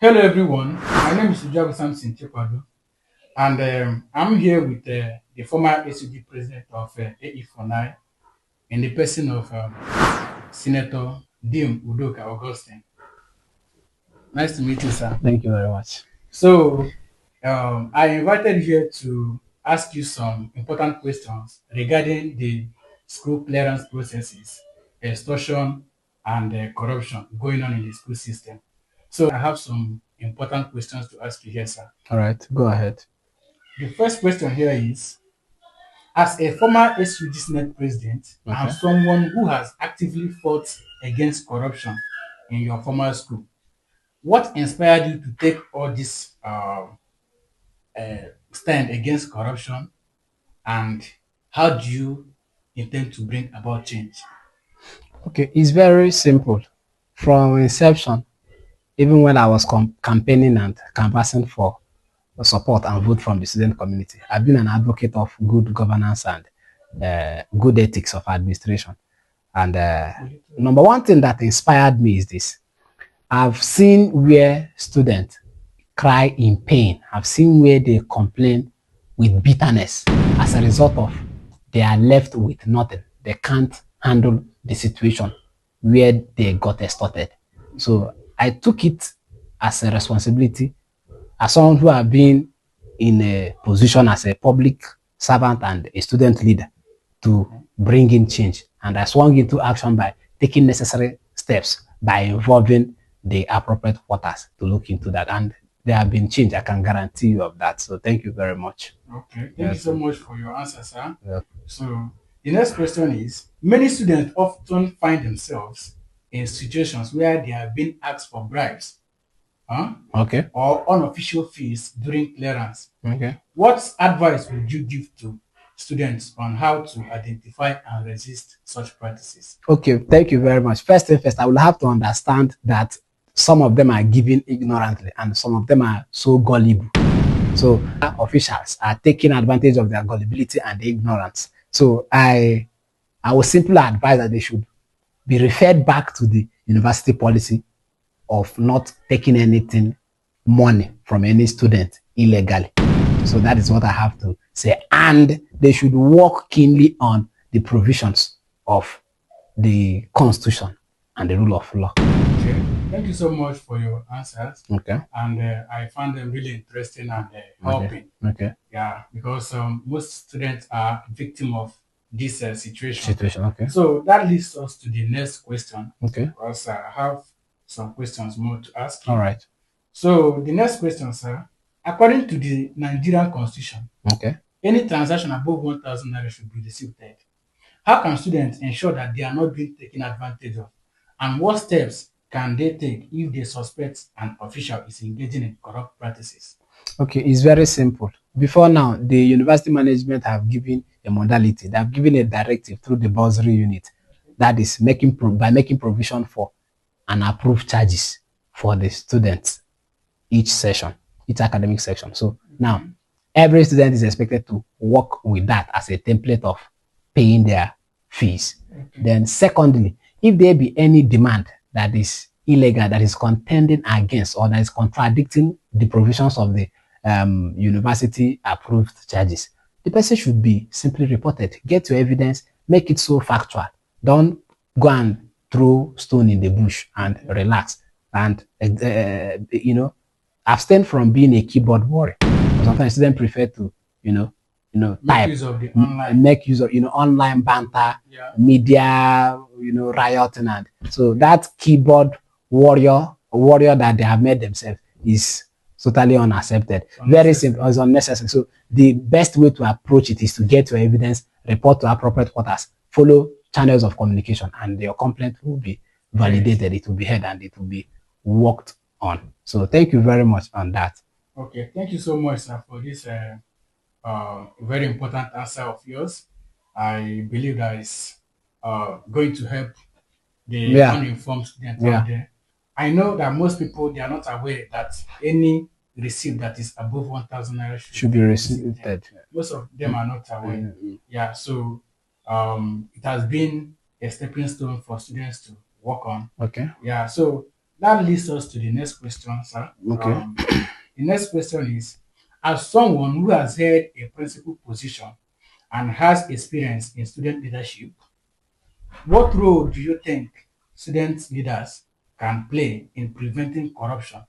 Hello everyone, my name is Udoka Augustine, and I'm here with the former ACD president of AE49 in the person of Senator Dim Udoka Augustine. Nice to meet you, sir. Thank you very much. So, I invited you here to ask you some important questions regarding the school clearance processes, extortion, and corruption going on in the school system. So, I have some important questions to ask you here, sir. All right, go ahead. The first question here is, as a former SUG Senate president and Okay. someone who has actively fought against corruption in your former school, what inspired you to take all this stand against corruption, and how do you intend to bring about change? Okay, it's very simple. From inception, even when I was campaigning and canvassing for support and vote from the student community, I've been an advocate of good governance and good ethics of administration. And number one thing that inspired me is this. I've seen where students cry in pain. I've seen where they complain with bitterness as a result of they are left with nothing. They can't handle the situation where they got extorted. So I took it as a responsibility as someone who have been in a position as a public servant and a student leader to bring in change. And I swung into action by taking necessary steps by involving the appropriate quarters to look into that. And there have been change. I can guarantee you of that. So thank you very much. Okay, thank you Yes. so much for your answer, sir. Yeah. So, the next question is, many students often find themselves in situations where they have been asked for bribes, Okay. or unofficial fees during clearance. Okay. What advice would you give to students on how to identify and resist such practices? Okay. Thank you very much. First thing first, I will have to understand that some of them are given ignorantly and some of them are so gullible. So officials are taking advantage of their gullibility and ignorance. So I will simply advise that they should be referred back to the university policy of not taking anything money from any student illegally. So that is what I have to say. And they should work keenly on the provisions of the constitution and the rule of law. Okay. Thank you so much for your answers. Okay. And I found them really interesting and helping. Okay. Yeah, because most students are victim of this situation. Okay. So that leads us to the next question. Okay. Because I have some questions more to ask you. All right. So the next question, sir. According to the Nigerian Constitution, Okay. any transaction above 1,000 naira should be received. How can students ensure that they are not being taken advantage of? And what steps can they take if they suspect an official is engaging in corrupt practices? Okay, it's very simple. Before now, the university management have given a modality. They have given a directive through the bursary unit that is making provision for and approved charges for the students each session, each academic section. So now every student is expected to work with that as a template of paying their fees. Okay. Then secondly, if there be any demand that is illegal, that is contending against or that is contradicting the provisions of the university approved charges, the person should be simply reported. Get your evidence, make it so factual. Don't go and throw stone in the bush and relax and abstain from being a keyboard warrior. Sometimes students prefer to Make use of the online. make use of online banter, Yeah. media, rioting, and so that keyboard warrior that they have made themselves is totally unaccepted. Very simple, it's unnecessary. So the best way to approach it is to get your evidence, report to appropriate quarters, follow channels of communication, and your complaint will be validated, it will be heard, and it will be worked on. So thank you very much on that. Okay, thank you so much, sir, for this very important answer of yours. I believe that is going to help the uninformed students out there. I know that most people, they are not aware that any receipt that is above 1,000 naira Should be received. Most of them are not aware. Yeah, so it has been a stepping stone for students to work on. Okay. Yeah, so that leads us to the next question, sir. Okay. The next question is, as someone who has held a principal position and has experience in student leadership, what role do you think student leaders can play in preventing corruption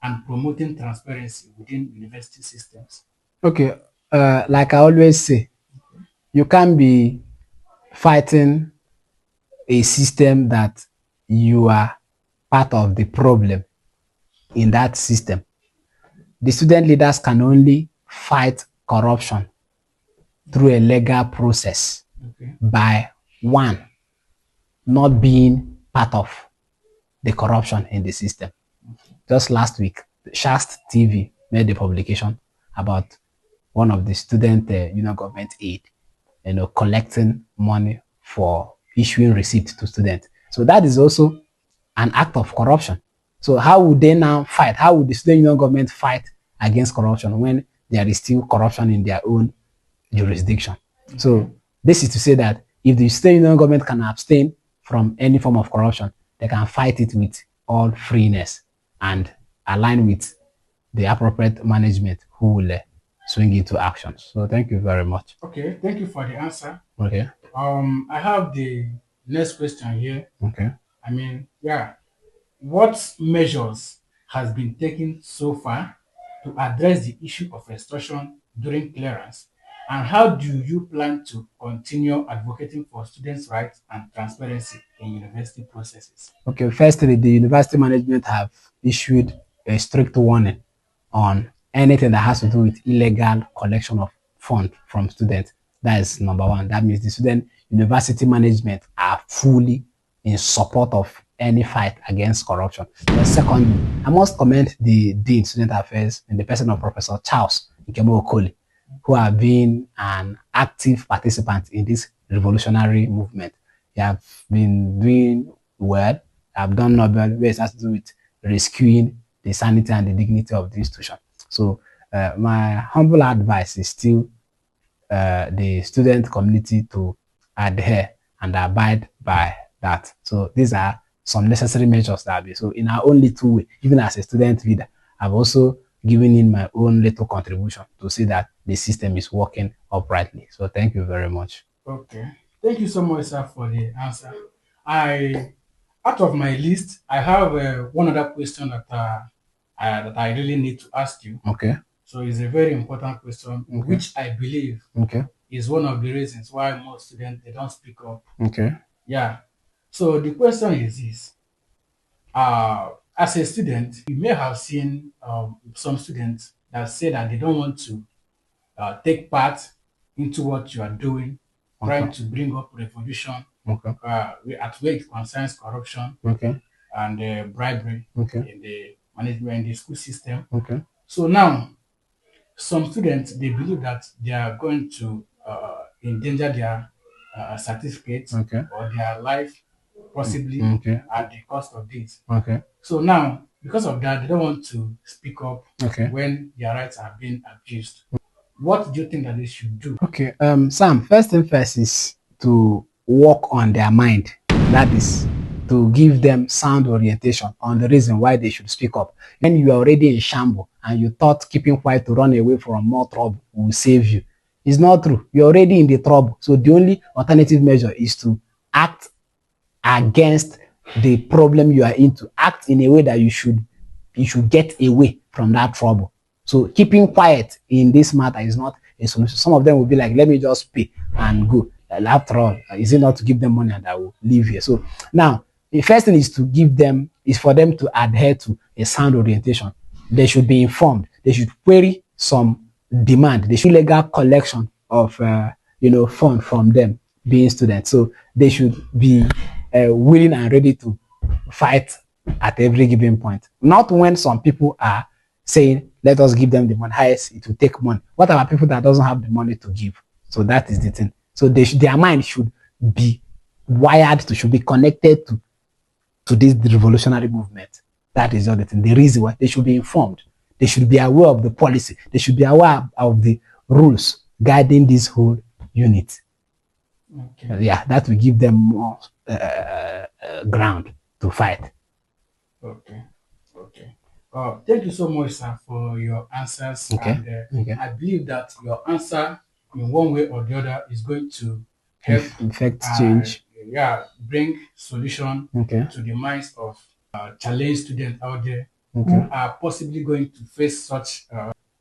and promoting transparency within university systems? Okay. Like I always say, you can't be fighting a system that you are part of the problem in that system. The student leaders can only fight corruption through a legal process Okay. by one, not being part of the corruption in the system. Just last week, Shast TV made a publication about one of the student government aid, collecting money for issuing receipt to students. So that is also an act of corruption. So how would they now fight? How would the student union government fight against corruption when there is still corruption in their own jurisdiction? So this is to say that if the student union government can abstain from any form of corruption, they can fight it with all freeness and align with the appropriate management who will swing into action. So thank you very much. Okay, thank you for the answer. Okay. I have the next question here. Okay. I mean, yeah, what measures has been taken so far to address the issue of extortion during clearance, and how do you plan to continue advocating for students' rights and transparency in university processes? Okay, firstly, the university management have issued a strict warning on anything that has to do with illegal collection of funds from students. That is number one. That means the student university management are fully in support of any fight against corruption. Then secondly, I must commend the Dean Student Affairs in the person of Professor Charles Nkemo Okoli, who have been an active participant in this revolutionary movement. They have been doing well. Have done Nobel, where it has to do with rescuing the sanity and the dignity of the institution. So my humble advice is still the student community to adhere and abide by that. So these are some necessary measures that be. So in our own little way, even as a student leader, I've also given in my own little contribution to see that the system is working uprightly. So thank you very much. Okay, thank you so much, sir, for the answer. I, out of my list, I have one other question that I really need to ask you. Okay. So it's a very important question, which I believe is one of the reasons why most students they don't speak up. Okay. Yeah. So the question is this: as a student, you may have seen some students that say that they don't want to take part into what you are doing, trying to bring up revolution at where it concerns corruption and bribery in the management in the school system. So now, some students they believe that they are going to endanger their certificates or their life, possibly at the cost of this. So now, because of that, they don't want to speak up when their rights are being abused. What do you think that they should do? Okay, Sam, first thing first is to work on their mind. That is to give them sound orientation on the reason why they should speak up. When you are already in shambles and you thought keeping quiet to run away from more trouble will save you, it's not true. You're already in the trouble. So the only alternative measure is to act against the problem you are into. Act in a way that you should get away from that trouble. So keeping quiet in this matter is not a solution. Some of them will be like, let me just pay and go. After all, is it not to give them money and I will leave here? So now, the first thing is for them to adhere to a sound orientation. They should be informed. They should query some demand. They should legal collection of fund from them being students. So they should be willing and ready to fight at every given point. Not when some people are saying, let us give them the money. Highest, it will take money. What about people that doesn't have the money to give? So that is the thing. So their mind should be wired should be connected to this revolutionary movement. That is the other thing. The reason why they should be informed. They should be aware of the policy. They should be aware of the rules guiding this whole unit. Yeah, that will give them more ground to fight. Okay. Okay. Thank you so much, sir, for your answers. Okay. And Okay. I believe that your answer, in one way or the other, is going to help, Effect change. yeah, bring solution Okay. to the minds of challenged students out there who Okay. are possibly going to face such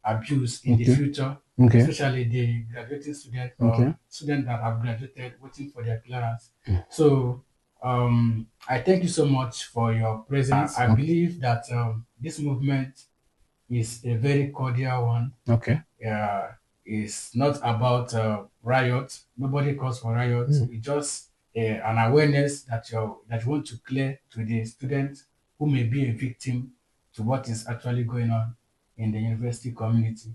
abuse in the Okay. future, Okay. especially the graduating student or Okay. students that have graduated waiting for their clearance. So I thank you so much for your presence. I Okay. believe that this movement is a very cordial one. Okay. It's not about riot. Nobody calls for riot. It's just an awareness that you want to clear to the students who may be a victim to what is actually going on in the university community.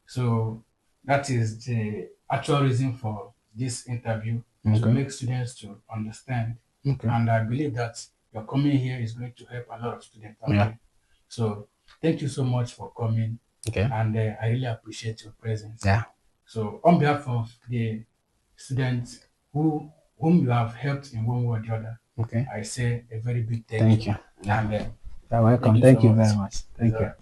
So that is the actual reason for this interview, to Okay. make students to understand. Okay. And I believe that your coming here is going to help a lot of students out Yeah. there. So thank you so much for coming, Okay. and I really appreciate your presence. Yeah. So on behalf of the students whom you have helped in one way or the other, Okay. I say a very big thank Thank you. you. Yeah. And You're thank welcome. you so Thank you much. very much. Thank you.